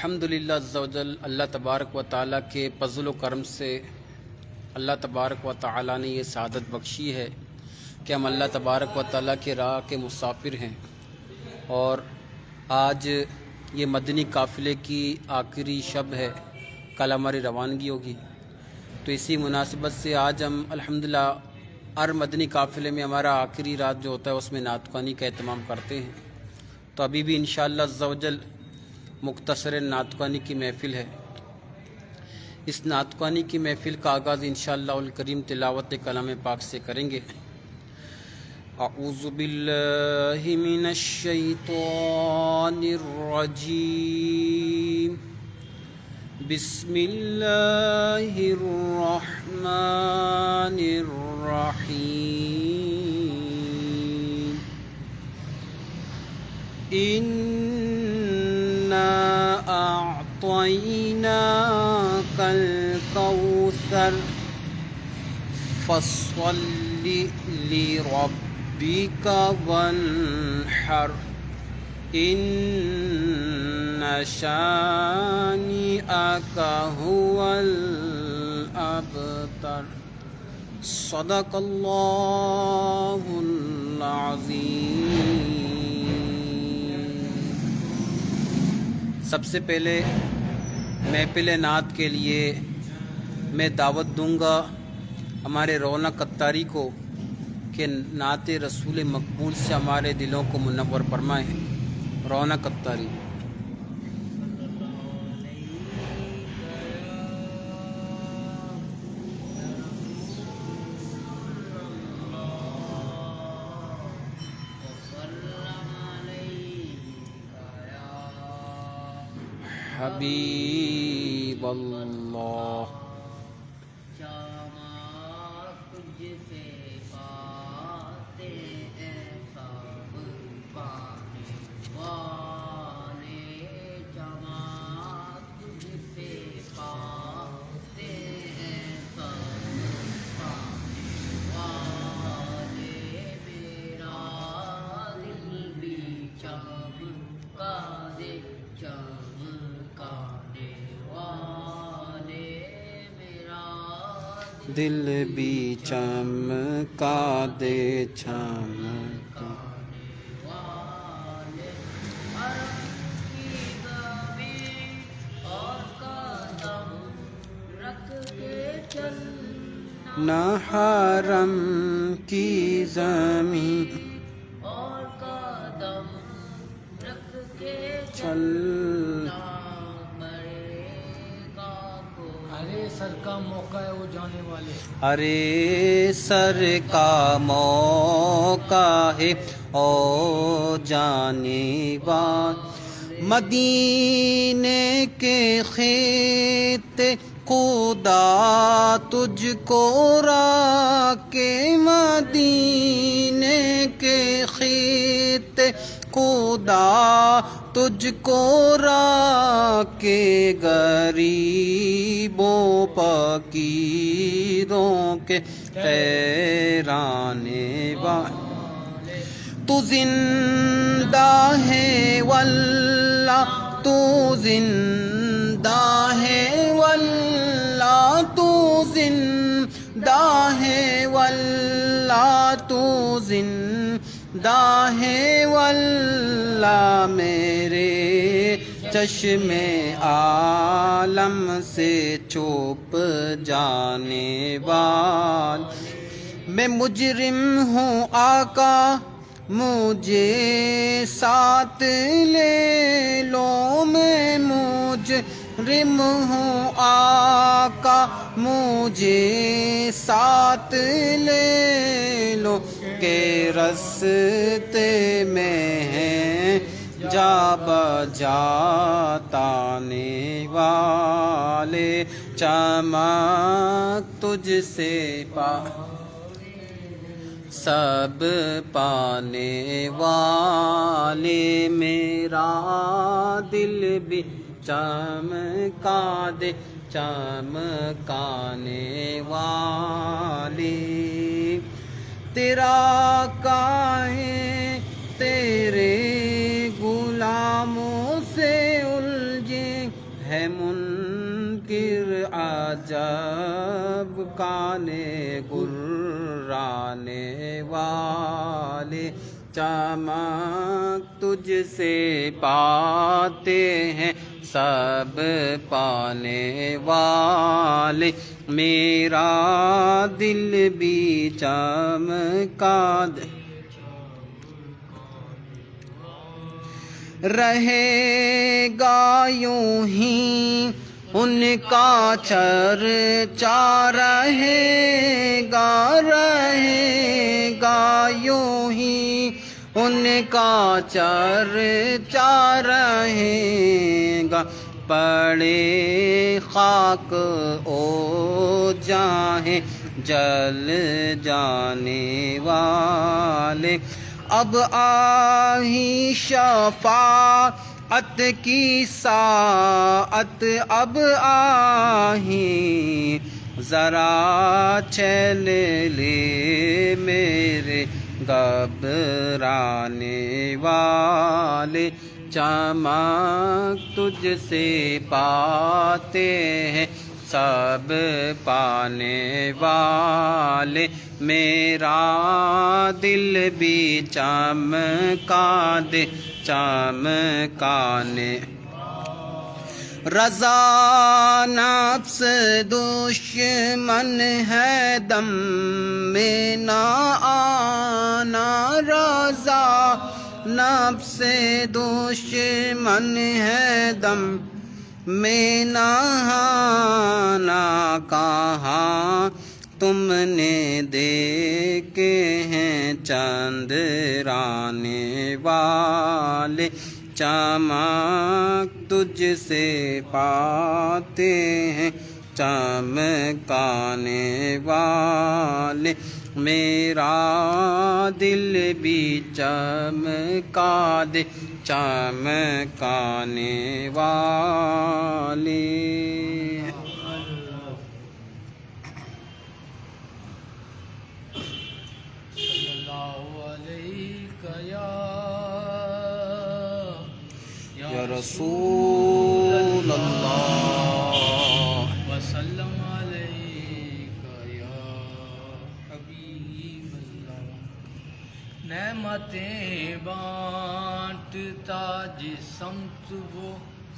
الحمدللہ عز و جل اللہ تبارک و تعالیٰ کے فضل و کرم سے اللہ تبارک و تعالیٰ نے یہ سعادت بخشی ہے کہ ہم اللہ تبارک و تعالیٰ کے راہ کے مسافر ہیں، اور آج یہ مدنی قافلے کی آخری شب ہے، کل ہماری روانگی ہوگی۔ تو اسی مناسبت سے آج ہم الحمدللہ ہر مدنی قافلے میں ہمارا آخری رات جو ہوتا ہے اس میں نعت خوانی کا اہتمام کرتے ہیں۔ تو ابھی بھی انشاءاللہ عز و جل مختصر نعت خوانی کی محفل ہے۔ اس نعت خوانی کی محفل کا آغاز انشاءاللہ الکریم تلاوت کلام پاک سے کریں گے۔ اعوذ باللہ من الشیطان الرجیم، بسم اللہ الرحمن الرحیم۔ اِنَّا أعطيناك الكوثر فصل لربك وانحر إن شانئك هو الأبتر۔ صدق اللہ العظیم۔ سب سے پہلے محفل نعت کے لیے میں دعوت دوں گا ہمارے رونق اتاری کو کہ نعت رسول مقبول سے ہمارے دلوں کو منور فرمائیں۔ رونق اتاری۔ حبیب اللہ۔ دل بھی چمکا دے چمکا۔ نہ حرم کی زمین چل، سر کا موقع ہے وہ جانے والے، ارے سر کا موقع ہے او جانے والے، مدینے کے خطے خدا تجھ کو راکے، مدینے کے خطے خدا تجھ کو راکے، غریبوں فقیروں کے حیرانے والے، تو زندہ ہے واللہ تو زندہ ہے واللہ تو زندہ ہے واللہ تو زندہ ہے واللہ، میرے چشم عالم سے چھپ جانے والے، میں مجرم ہوں آقا مجھے ساتھ لے لو، میں مجرم ہوں آقا مجھے ساتھ لے لو، کہ رستے میں ہیں جا بجا تانے والے، چمک تجھ سے پا سب پانے والے، میرا دل بھی چمکا دے چمکانے والے، تیرا کائیں تیرے غلاموں سے الجھے ہے منکر عجب کانے گرانے والے، چمک تجھ سے پاتے ہیں سب پانے والے، میرا دل بھی چمکا دے رہے گا یوں ہی ان کا چرچا، رہے گا یوں ہی ان کا چرچا، رہے گا پڑے خاک او جائیں جل جانے والے، اب آہی شفاعت کی ساعت، اب آہی ذرا چل لے میرے گھبرانے والے، چمک تجھ سے پاتے ہیں سب پانے والے، میرا دل بھی چمکا دے چمکانے، رضا نفس دشمن ہے دم میں نہ آنا، رضا نفس دشمن ہے دم میں نہ آنا، کہاں تم نے دیکھے ہیں چندرانے والے، چمک تجھ سے پاتے ہیں چمکانے والے، میرا دل بھی چمکا دے چمکانے والے۔ یا رسول اللہ وسلم علیک یا حبیب اللہ، نعمتیں بانٹتا جس سمت وہ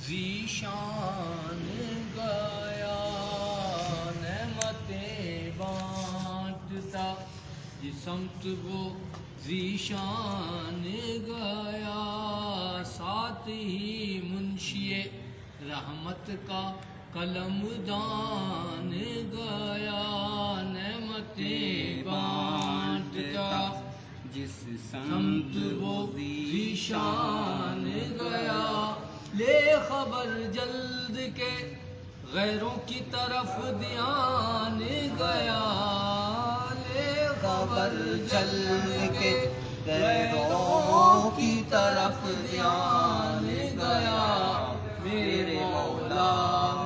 ذیشان گیا، نعمتیں بانٹتا جس سمت وہ ذیشان گیا، ساتھ ہی منشی رحمت کا قلم دان گیا، نعمتیں بانٹتا جس سمت وہ ذیشان گیا، لے خبر جلد کے غیروں کی طرف دھیان گیا، لے خبر جلد کے غیروں کی طرف دھیان گیا، میرے مولا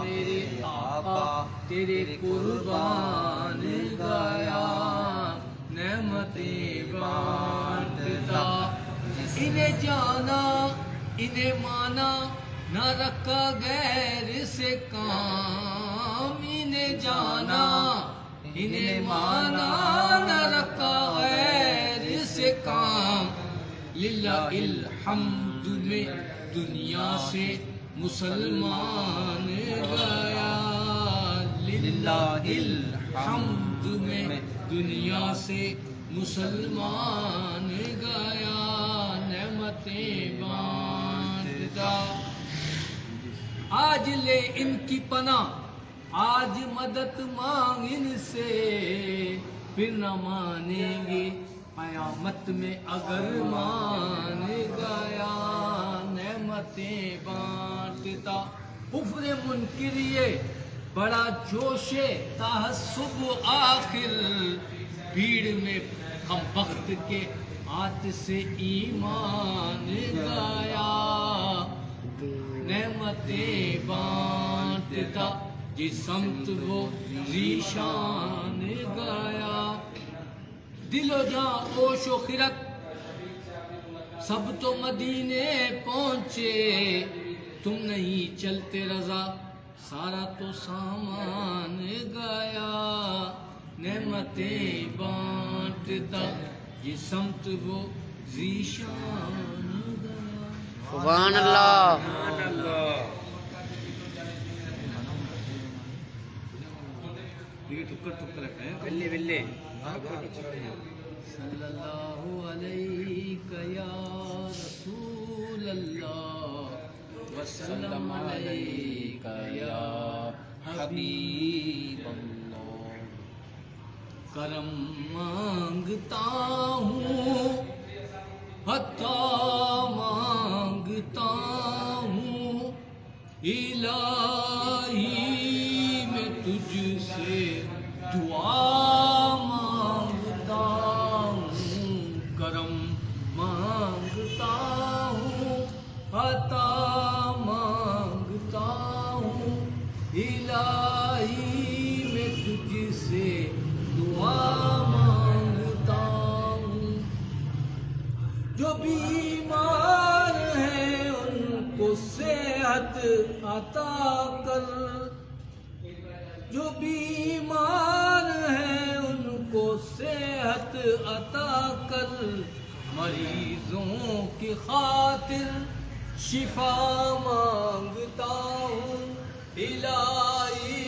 میرے آقا تیرے قربان گیا، نعمتیں بانٹتا انہیں جانا انہیں مانا، نہ رکھا غیر سے کام، انہیں جانا انہیں مانا، نہ رکھا غیر سے کام، للہ الحمد میں دنیا سے مسلمان گیا، للہ الحمد میں دنیا سے مسلمان گیا، نعمتیں بانٹتا، آج لے ان کی پناہ آج مدد مانگ ان سے، پھر نہ مانیں گے قیامت میں اگر مان گیا، نعمتیں بانٹتا، کفر منکر یہ بڑا جوش تعصب آخر، بھیڑ میں ہم وقت کے ہاتھ سے ایمان گیا، نعمتیں بانٹتا جس سمت وہ ذیشان گیا، دل و جاں عوش و خرد سب تو مدینے پہنچے، تم نہیں چلتے رضا سارا تو سامان گیا نعمتیں بانٹتا یہ سمت وہ ذیشان گیا سبحان اللہ صلی اللہ علیہ یا رسول اللہ وسلم علیک یا حبیب اللہ کرم مانگتا ہوں عطا مانگتا ہوں الہی میں تجھ سے دعا مانگتا ہوں کرم مانگتا ہوں عطا مانگتا ہوں الہی میں تجھ سے دعا مانگتا ہوں جو بیمار ہیں ان کو صحت عطا کر جو بیمار ہیں ان کو صحت عطا کر مریضوں کی خاطر شفا مانگتا ہوں الہی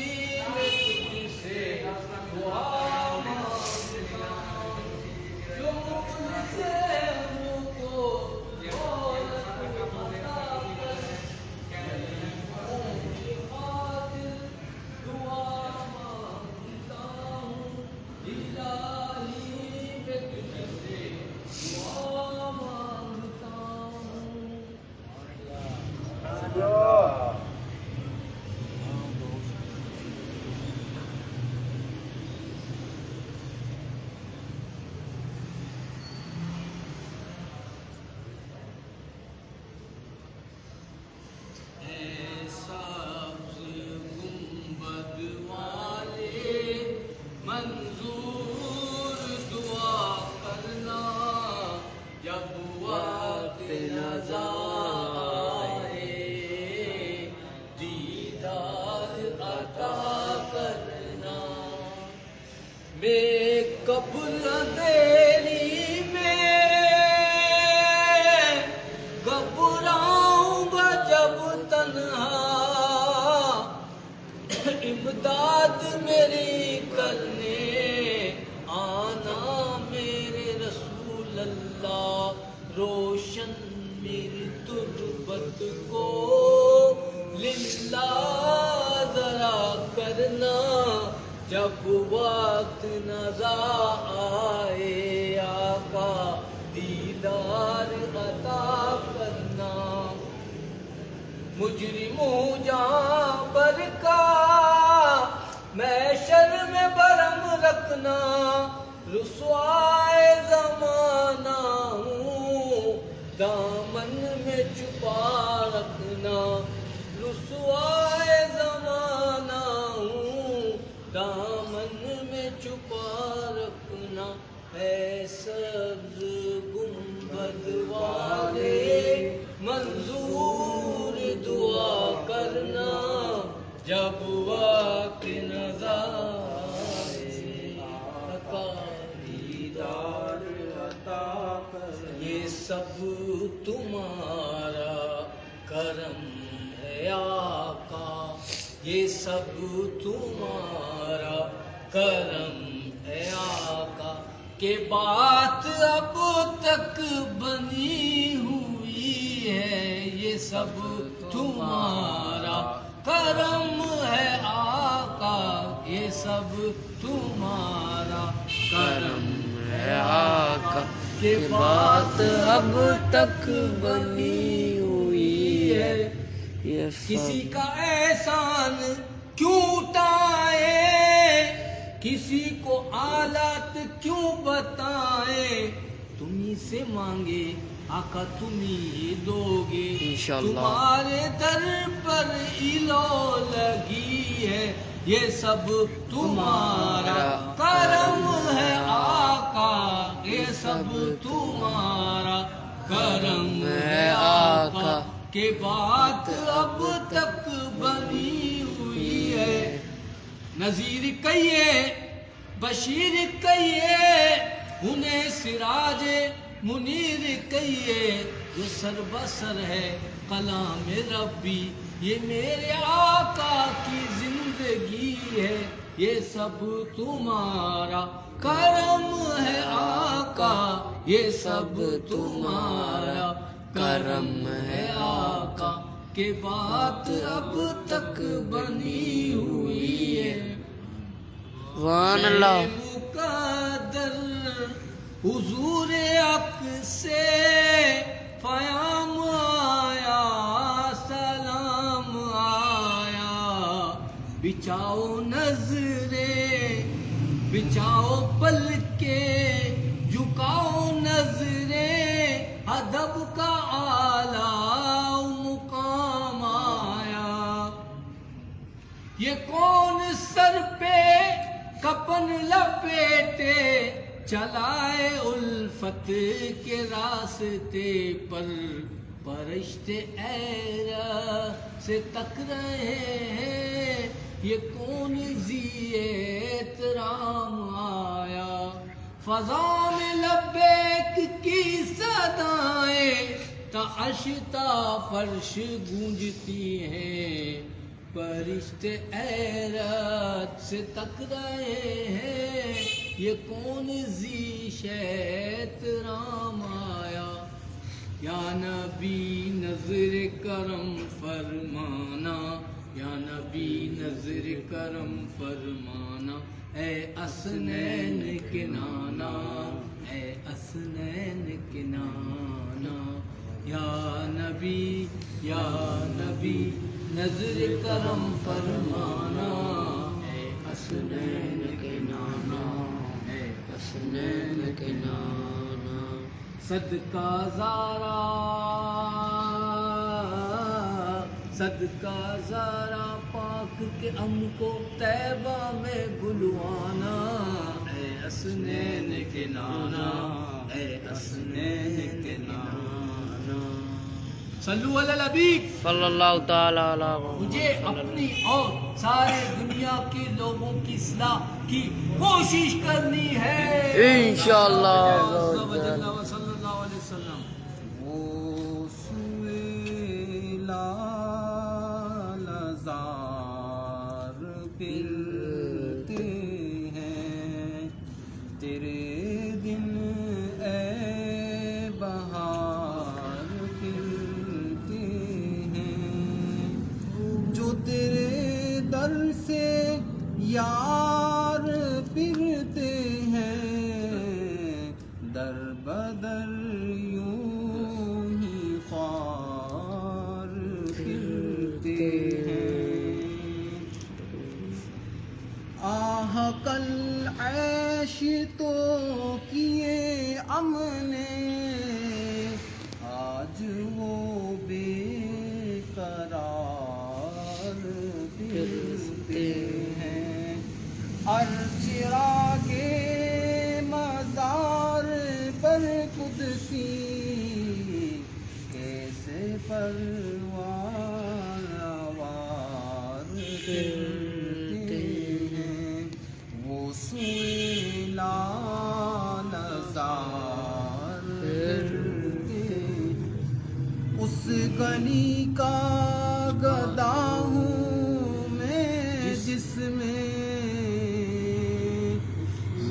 میں تجھ سے دعا مانگتا ہوں جو مجھ سے ان کو دولت عطا کر مریضوں کی خاطر دعا مانگتا ہوں الہی میں تجھ سے دعا مانگتا ہوں منظور دعا کرنا جب وقت نظر آئے دیدار عطا کرنا میں قبر اندھیری میں گھبراؤں گا جب تنہا امداد میری کرنے آنا میرے رسول اللہ روشن میری تربت کو للہ ذرا کرنا جب وقت نظر آئے آقا دیدار عطا کرنا مجرم ہوں جہاں پر کا محشر میں برہم رکھنا رسوائے زمانہ ہوں دامن میں چھپا رکھنا رسوائے زمانہ ہوں دامن میں چھپا رکھنا ہے سبز گنبد والے منظور دعا کرنا جب وقت نظر آئے عطا دیدار عطا کر یہ سب تمہارا کرم ہے آقا یہ سب تمہارا کرم ہے آقا کہ بات اب تک بنی ہوئی ہے یہ سب تمہارا کرم ہے آقا یہ سب تمہارا کرم ہے آقا کہ بات اب تک بنی ہوئی ہے کسی کا احسان کیوں اٹھائے کسی کو حالات کیوں بتائیں تمہیں سے مانگے آقا تمہیں دو گے انشاءاللہ تمہارے در پر الو لگی ہے یہ سب تمہارا کرم ہے آقا یہ سب تمہارا کرم ہے آقا کہ بات اب تک بنی ہوئی ہے، نذیر کہیے بشیر کہیے انہیں سراج منیر کہیے، جو سر بسر ہے کلام ربی، یہ میرے آقا کی زندگی ہے، یہ سب تمہارا کرم ہے آقا، یہ سب تمہارا کرم ہے آقا، کہ بات اب تک بنی ہوئی ہے۔ سبحان اللہ۔ مقدر حضور حق سے پیام آیا، سلام آیا، بچھاؤ نظریں بچھاؤ پلکیں، جھکاؤ نظریں، ادب کا اعلیٰ مقام آیا، یہ کون سر پہ کفن لپیٹے چلائے الفت کے راستے پر، فرشتے ایرا سے تک رہے ہیں، یہ کون ذی احترام آیا، فضا میں لبیک کی صدائیں تعش تا فرش گونجتی ہیں، فرشتے ایرت سے تک رہے ہیں، یہ کون ذی احترام آیا، یا نبی نظر کرم فرمانا، یا نبی نظر کرم فرمانا، اے اسنین کے نانا، اے اسنین کے نانا، یا نبی نظر کرم فرمانا، اے اسنین کے نانا، اے اسنین کے نانا، صدقہ زارا پاک کے ہم کو طیبہ میں بلوانا، اے اسنین کے نانا، اے اسنین کے نانا، صلو علی النبی صلی اللہ تعالی علیہ مجھے اپنی اور سارے دنیا کے لوگوں کی اصلاح کی کوشش کرنی ہے انشاءاللہ۔ صلی اللہ علیہ وسلم۔ وہ سوئے زار پھرتے ہیں تیرے دن اے بہار پھرتے ہیں، جو تیرے در سے یار پھرتے ہیں، در بدر یوں ہی خوار پھرتے ہیں، آہ کل عیش تو کیے ہم نے، آج وہ بے قرار پھرتے ہیں، ہر چراغ مزار پر قدسی کیسے پروار پھرتے ہیں، وہ سوئے لال زار پھرتے ہیں، اس گلی کا گدا ہوں میں جس میں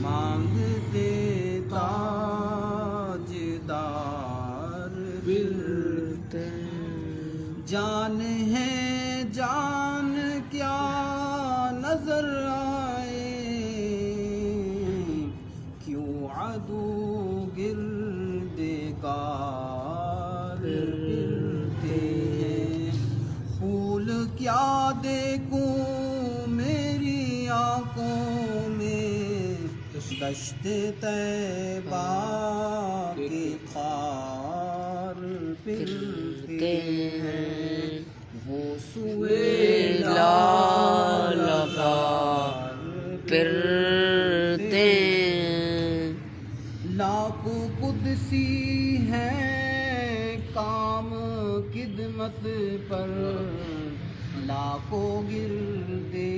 مانگتے تاج دار پھرتے ہیں، جان ہے جان کیا نظر آئے، کیوں عدو گرد کار پھرتے ہیں، پھول کیا دیکھوں میری آنکھوں میں، دشت طیبہ کے خار پھرتے ہیں، وہ سوئے لال زار پھرتے ہیں، لاکھ قدسی ہے کام خدمت صورت پر لاکھوں گردے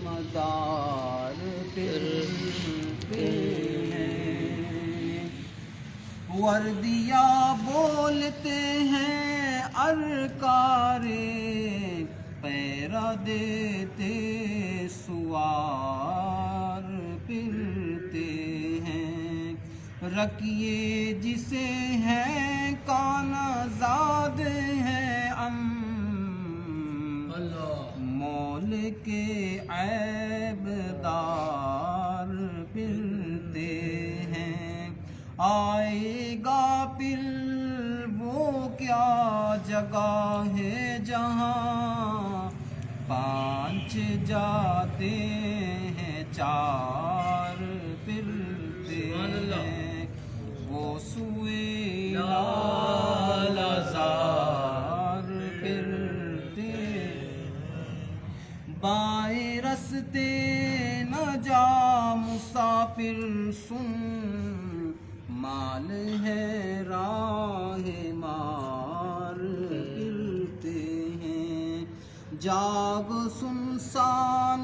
مزار پھرتے ہیں، وردیا بولتے ہیں ارکارے پیرا دیتے سوار پھرتے ہیں، رکیے جسے ہیں کانا زاد ہے مول کے عیب دار پھرتے ہیں، آئے گا پھر وہ کیا جگہ ہے جہاں پانچ جاتے ہیں چار پھرتے ہیں، وہ سوئے لالزار پھرتے بائیں رستے نہ جا مسافر سن مال ہے راہ مار پھرتے ہیں، جاگ سنسان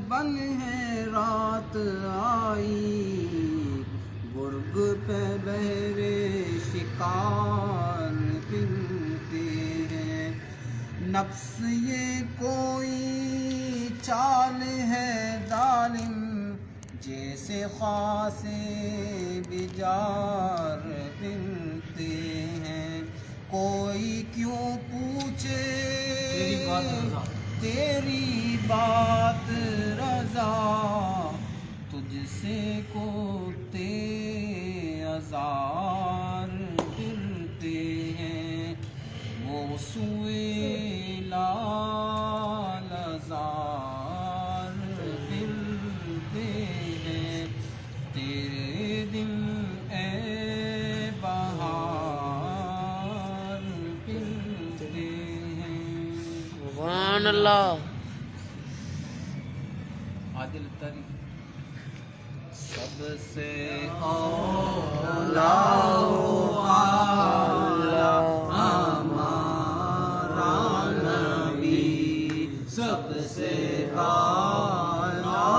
بن ہے رات آئی گرگ پہ بہرے شکار پھرتے ہیں، نفس یہ کوئی چال ہے ظالم جیسے خاصے بجار پھرتے ہیں، کوئی کیوں پوچھے تیری بات رضا تجھ سے کوتے ہزار پھرتے ہیں، وہ سوئے لال زار پھرتے ہیں، تیرے دن اے بہار پھرتے ہیں۔ سبحان اللہ۔ عادل تری سب سے اولا ہمارا نبی، سب سے اعلیٰ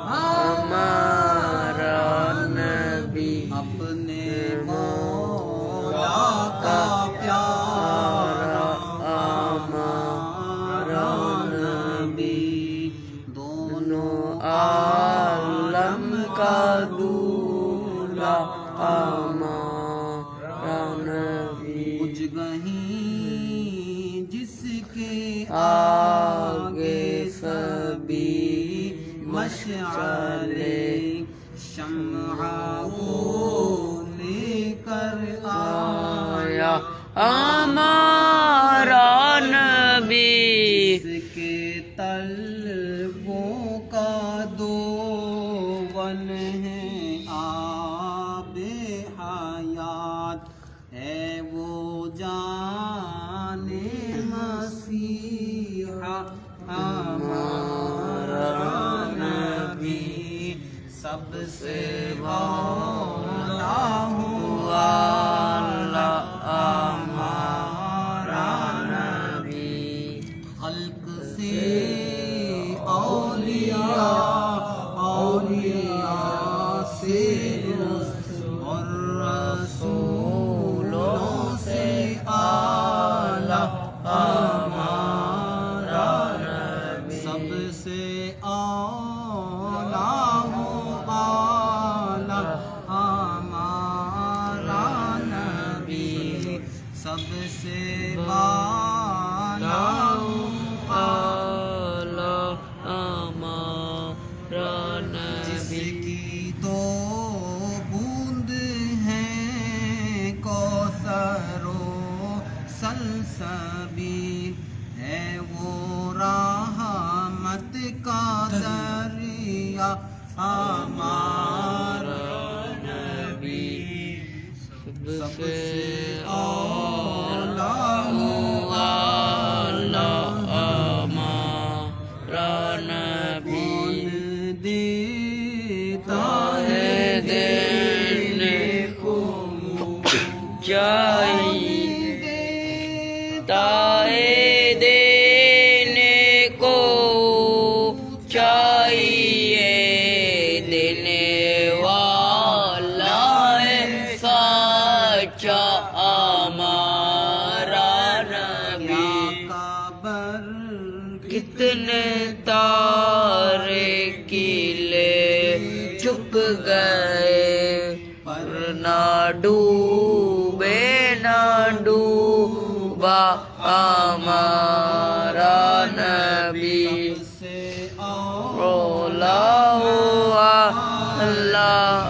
ہمارا نبی، اپنے مولا کا پیارا ہمارا نبی، دونوں عالم کا دولہ ہمارا نبی، کچھ گہیں جس کے آگے سبھی مشعلے شمع وہ لے کر آیا ہمارا نبی، جس کے طلبوں کا دون ہے آب حیات، ہے وہ جان مسیحا ہمارا نبی، سب سے اولا ہوا ہمارا نبی، خلق سے اولیاء، اولیاء سے اور رسولوں سے اعلیٰ ہمارا نبی، سب سے اعلیٰ ہمارا نبی، سب سے بالا ہمارا جس نبی، کی دو بوند ہیں کوثر و سلسبیل، ہے وہ رحمت کا دریا ہمارا نبی، سب سے اولیٰ ہمارا نبی، دیتا ہے دینے کو چاہیے خبر کتنے تارے کیلے چپ گئے پر نہ ڈوبے نہ ڈوبا ہمارا نبی سے اولا ہوا اللہ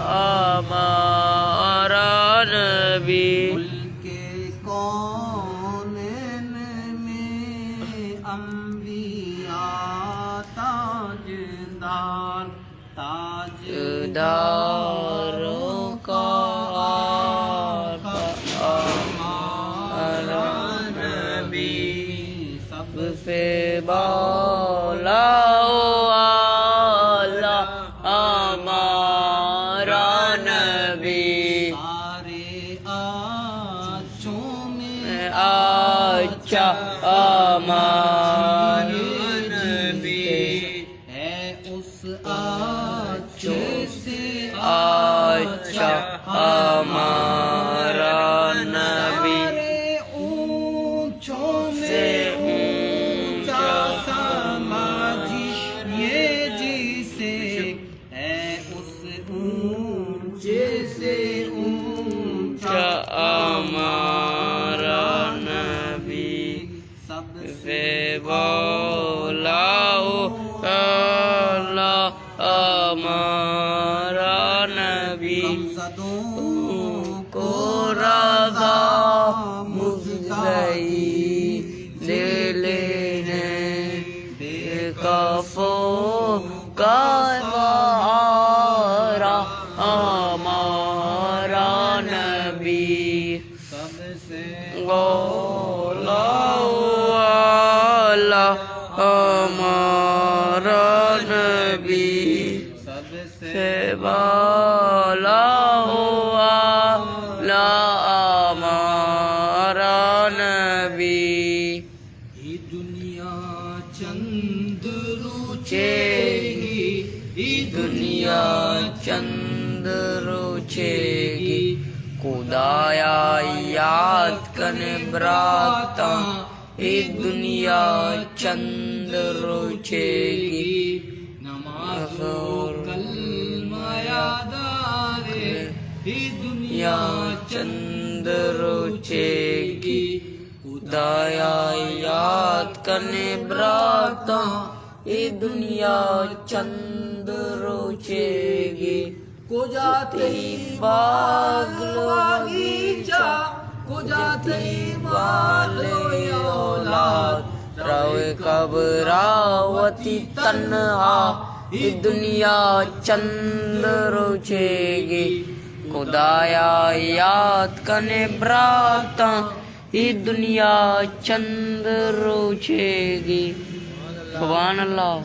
ہمارا نبی کے کونین میں انبیاء تاجدار داروں کا ہمارا نبی سب سے بالا والا ہمارا نبی سارے آنچوں میں اچھا ہمارا نبی ہے اس آنچے سے اچھا ہمارا نبی اونچوں سے میں اونچا سماجی یہ جیسے ہے اس اونچے سے اونچا ہمارا نبی سب سے بولا اللہ ہمارا نبی زدوں کو رضا مزدئی دل نے دیکھا فو کا سہارا ہمارا نبی سب سے بولا اللہ ہمارا نبی سب سے سے بالا ہوا لا ہمارا نبی یہ دنیا چند چے روچے یہ دنیا چند روچے گی خدایا یاد کن براتا یہ دنیا چند روچے گی نماز و کلمہ یادارے یہ دنیا چند روچے گی خدایا یاد کرنے براتا یہ دنیا چند روچے گی کو جاتے ہی باغیچہ کو جاتے ہی والے اولاد روے کبراوتی تنہا یہ دنیا چند روچے گی خدایا یاد کرنے براتا یہ دنیا چند روچے گی سبحان اللہ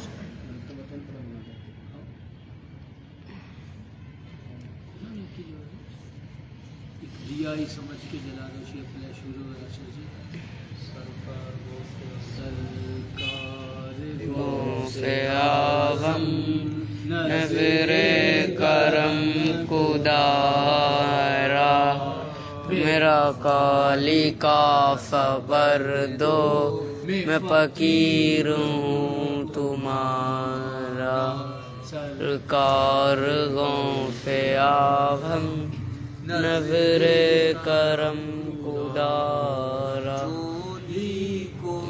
دیا ہی سمجھ کے جلا دو شیخ پہلے شروع ہو رہا گو سے آغم نظر کرم خدارا میرا کالی کا صبر دو میں فقیر ہوں تمہارا سرکار گوں سے آغم نظر کرم خدارا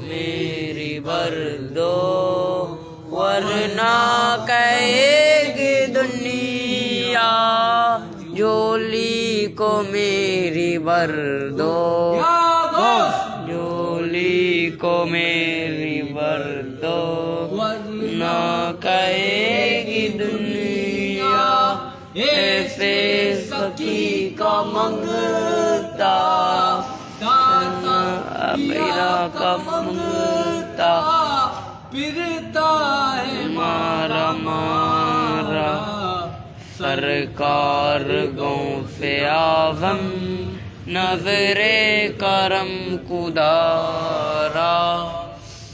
میری بردو ورنہ کہے گی دنیا جولی کو میری بردو جولی کو میری بردو ورنہ کہے گی دنیا ایسے سخی کا منگتا میرا کا منگتا پھرتا ہے مارا مارا سرکار گوں سے آغم نظر کرم خدارا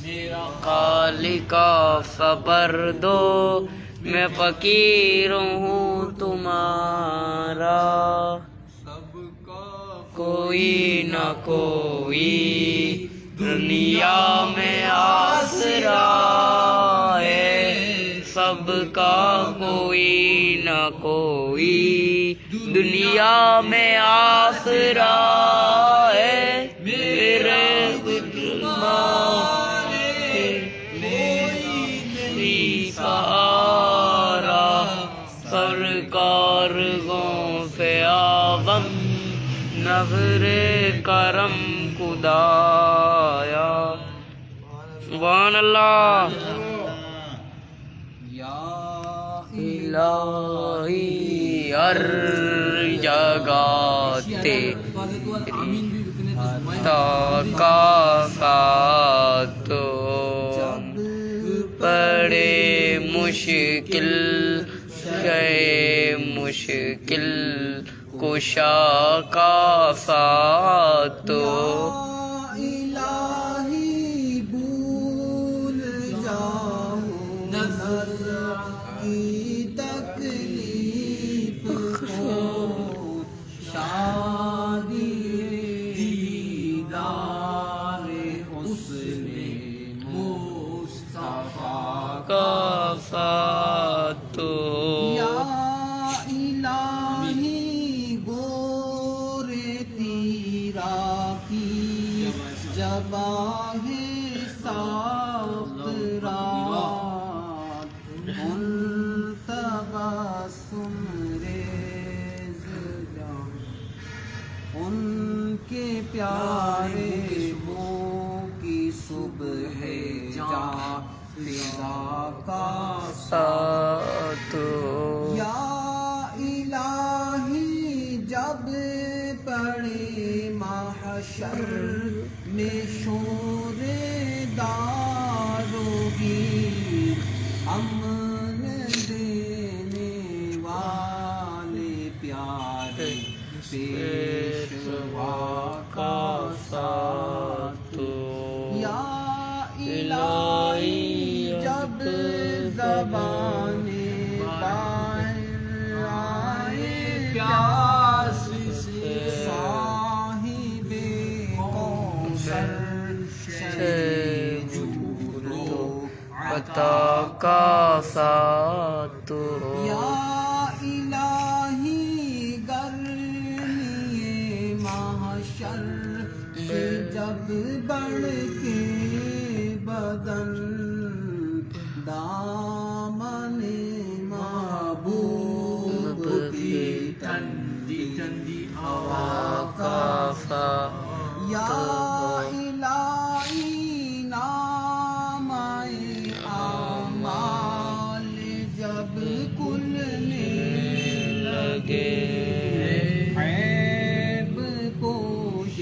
میرا کالی کا صبر دو میں فقیر ہوں تمہارا سب کا کوئی نہ کوئی دنیا میں آسرا ہے سب کا کوئی نہ کوئی، دنیا میں آسرا ہے میرے میری سہارا، سرکار غوث اعظم نظر کرم خدایا، سبحان اللہ۔ الہی ہر جگہ تیری کا ساتھ، بڑے مشکل ہے مشکل کشا کا ساتھ، الہی بھول جاؤ نظر کی تکلیف کو، شادی دیدار حسن مصطفیٰ کا ساتھ، یا الہی گور تیرا کی جباہ ساخت رات، ان تبسم ریز جان ان کے پیارے منہ کی صبح جاں فضا کا ساتھ، یا الہی جب پڑے محشر میں شور داروگی، امن دینے والے پیارے پیشوا کا ساتھ، یا الہی جب زبان باہر آئے پیاس سے، صاحب کوثر شیجود و عطا کا ساتھ، یا الہی گرمی محشر سے جب بڑھ کے بدن دامن محبوب کی ٹھنڈی ٹھنڈی ہوا کا ساتھ، یا الہی نام اعمال جب کھلنے لگے، عیب پوش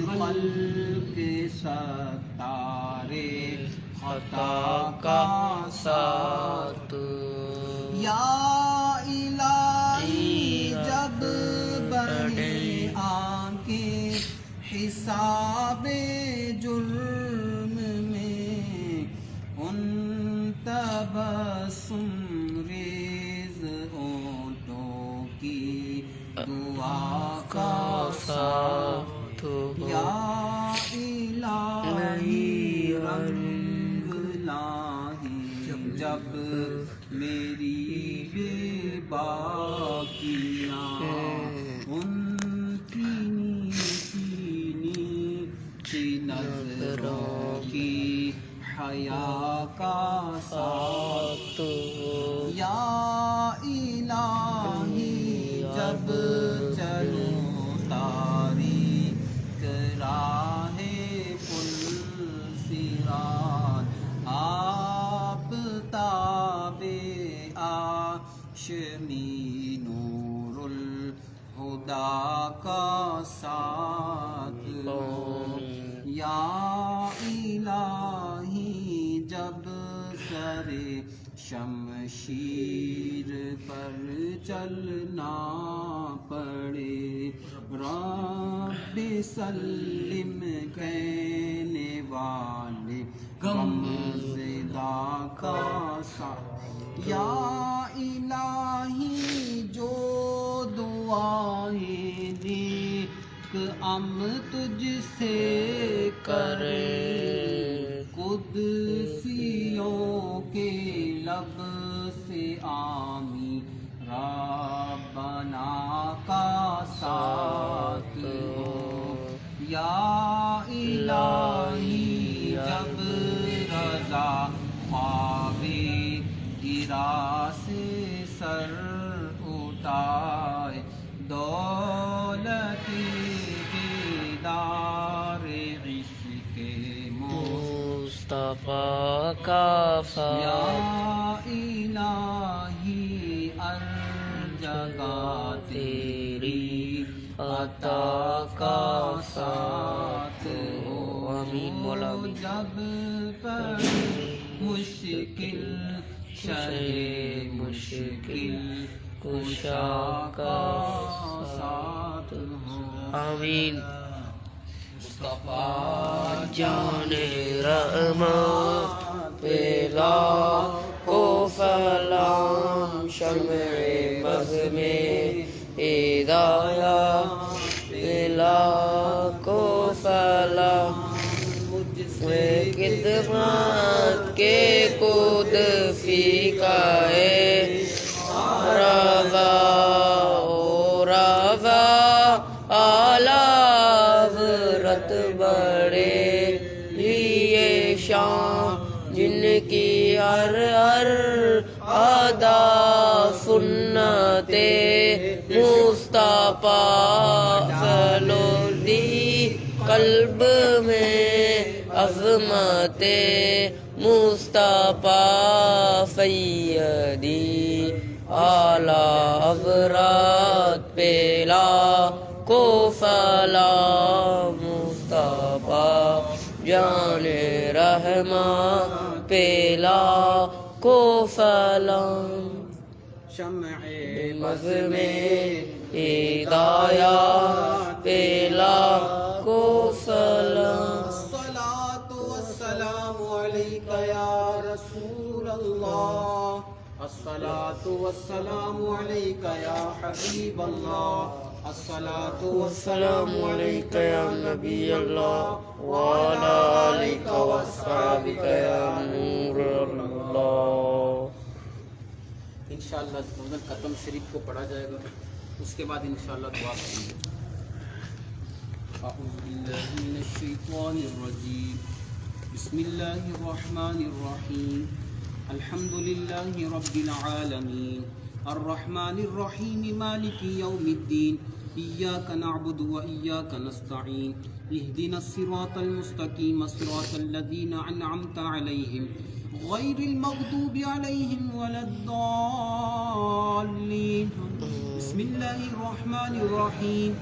خلق ستارے خطا کا ساتھ، یا الہی جب بڑے آنکھیں حساب جرم میں، ان تبسم ریز ہونٹوں کی دعا کا ساتھ، یا الہی رنگ لاہی جب میری بے باکیاں، ان کی سینی نظروں کی حیا کا ساتھ، یا الہی جب چلوں تاریک راہ پل صراط، آپ تابِ آشمی نور الہدا کا ساتھ، یا الہی جب سر شمشیر پر چلنا پڑے، رب سلم کہنے والے غم زدہ کا ساتھ، یا الہی جو دعائیں دیکھ تجھ سے کرے قدسیوں کے لب سے آمی ربنا کا ساتھ ہو یا الہی جب رضا خواب گرا سے سر اٹھائے دولت بیدار عشق مصطفیٰ کا یا ساتھ الہی ہر جگہ تیری عطا کا ساتھ ہو آمین مولا آمین۔ جب پر مشکل شے مشکل کشا کا ساتھ ہو آمین۔ مصطفیٰ جان رحماں پیلا کو فلام شمع بز میں ہدایہ پیلا کو فلام مجھ سے خدمت کے کود فیکائے روا او روا آلاورت بڑے لیے شان جن کی ہر ہر ادا سنت مصطفیٰ فلودی قلب میں عظمت مصطفیٰ سیدی اعلی حضرات پیلا کو فلا مصطفیٰ جان رحماں پیلا کو فلا شمع مز میں ہدایات پیلا کو سلام الصلاة والسلام عليك يا رسول الله الصلاة والسلام عليك يا حبيب الله الصلاة والسلام عليك يا نبي الله وعلى آلك وأصحابك يا نور الله۔ انشاءاللہ فوراً ختم شریف کو پڑھا جائے گا، اس کے بعد انشاءاللہ دعا کریں گے۔ اعوذ باللہ من الشیطان الرجیم، بسم اللہ الرحمن الرحیم، الحمد للہ رب العالمین، الرحمن الرحیم، مالک یوم الدین، ایاک نعبد و ایاک نستعین، اہدنا الصراط المستقیم، صراط الذین انعمت علیہم غیر المغضوب علیہم ولا الضالین۔ بسم اللہ الرحمن الرحیم،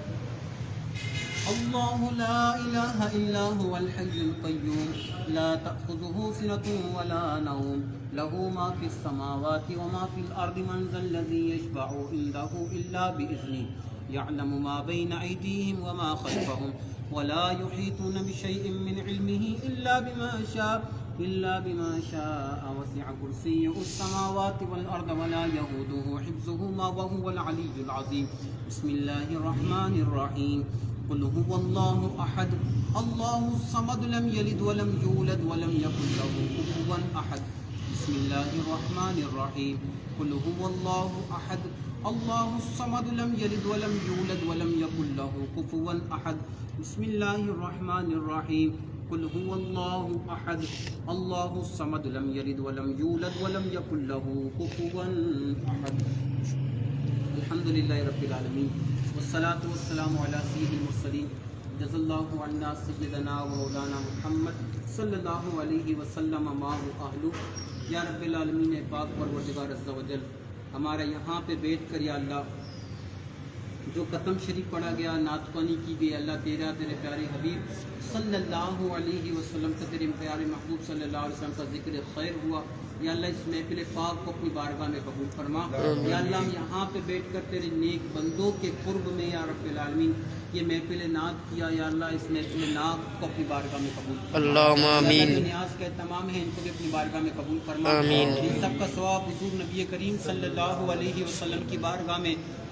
اللہ لا الہ الا هو الحی القیوم لا تأخذه سنة ولا نوم له ما في السماوات وما في الأرض من ذا الذي يشفع عنده إلا بإذنه يعلم ما بين أيديهم وما خلفهم ولا يحيطون بشيء من علمه إلا بما شاء وسع كرسيه السماوات والأرض ولا يؤوده حفظهما وهو العلي العظيم۔ بسم الله الرحمن الرحيم، قل هو الله أحد الله الصمد لم يلد ولم يولد ولم يكن له كفوا أحد۔ بسم الله الرحمن الرحيم، قل هو الله أحد الله الصمد لم يلد ولم يولد ولم يكن له كفوا أحد۔ بسم الله الرحمن الرحيم، قل هو الله أحد الله الصمد لم يلد ولم يولد ولم يكن له كفوا أحد۔ الحمد لله رب العالمين، والصلاة والسلام على سيد المرسلين، جزا الله عنا سيدنا ومولانا محمد صلی اللہ علیہ وسلم ما هو اہلو۔ یا رب العالمین پاک پروردگار عز و جل، ہمارا یہاں پہ بیٹھ کر یا اللہ جو ختم شریف پڑھا گیا، نعت خوانی کی گئی، اللہ تیرے پیارے حبیب صلی اللہ علیہ وسلم کا، تیرے پیارے محبوب صلی اللہ علیہ وسلم کا ذکر خیر ہوا، یا اللہ اس محفل پاک کو اپنی بارگاہ میں قبول فرما۔ یا اللہ ہم یہاں پہ بیٹھ کر تیرے نیک بندوں کے قرب میں یا رب العالمین یہ محفل نعت کیا، یا اللہ اس محفل نعت کو اپنی بارگاہ میں قبول فرما۔ اللہم آمین۔ جو نیاز کے تمام ہیں ان کو بھی اپنی بارگاہ میں قبول فرما۔ آمین۔ ان سب کا ثواب حضور نبی کریم صلی اللہ علیہ وسلم کی بارگاہ میں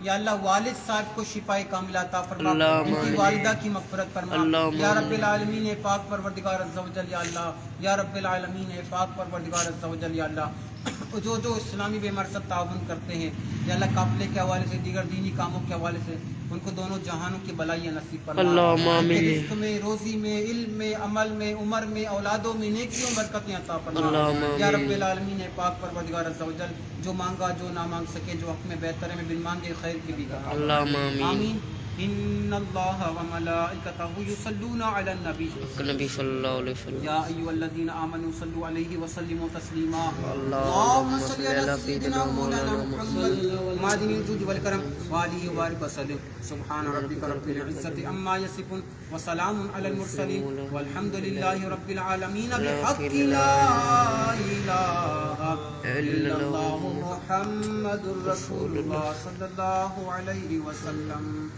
یا اللہ والد صاحب کو شفائے کاملہ عطا فرما، اللہم ان کی آمین۔ والدہ کی مغفرت فرما، اللہم یا رب آمین۔ العالمین پاک پروردگار عز و جل، یا اللہ یا رب العالمین پاک پروردگار عز و جل، یا اللہ جو اسلامی بے مرصد تعاون کرتے ہیں یا اللہ قافلے کے حوالے سے، دیگر دینی کاموں کے حوالے سے، ان کو دونوں جہانوں کی بلائیاں نصیب فرما، اللہم ان کے آمین۔ رزق میں، روزی میں، علم میں، عمل میں، عمر میں، اولادوں میں نیکیوں برکتیں عطا فرما، اللہم یا رب آمین۔ العالمین پاک پروردگار عز و جل، جو مانگا جو نہ مانگ سکے، جو حق میں بہتر ہے، میں بن مانگے خیر کی بھی کہا، اللہم آمین۔ آمین۔ ان اللہ وملائکتہ یصلون علی النبی نبی صلی اللہ علیہ وسلم۔ یا ایھا الذین آمنوا صلوا علیہ وسلموا تسلیما، اللہم اللهم صل على سيدنا مولانا محمد معدن الجود والکرم وآلہ وبارک وسلم، سبحان ربک رب العزۃ عما یصفون وسلام علی المرسلین والحمد للہ رب العالمین بحق لا الہ الا اللہ محمد رسول اللہ صلی اللہ علیہ وسلم۔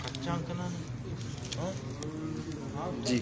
کچا کنا جی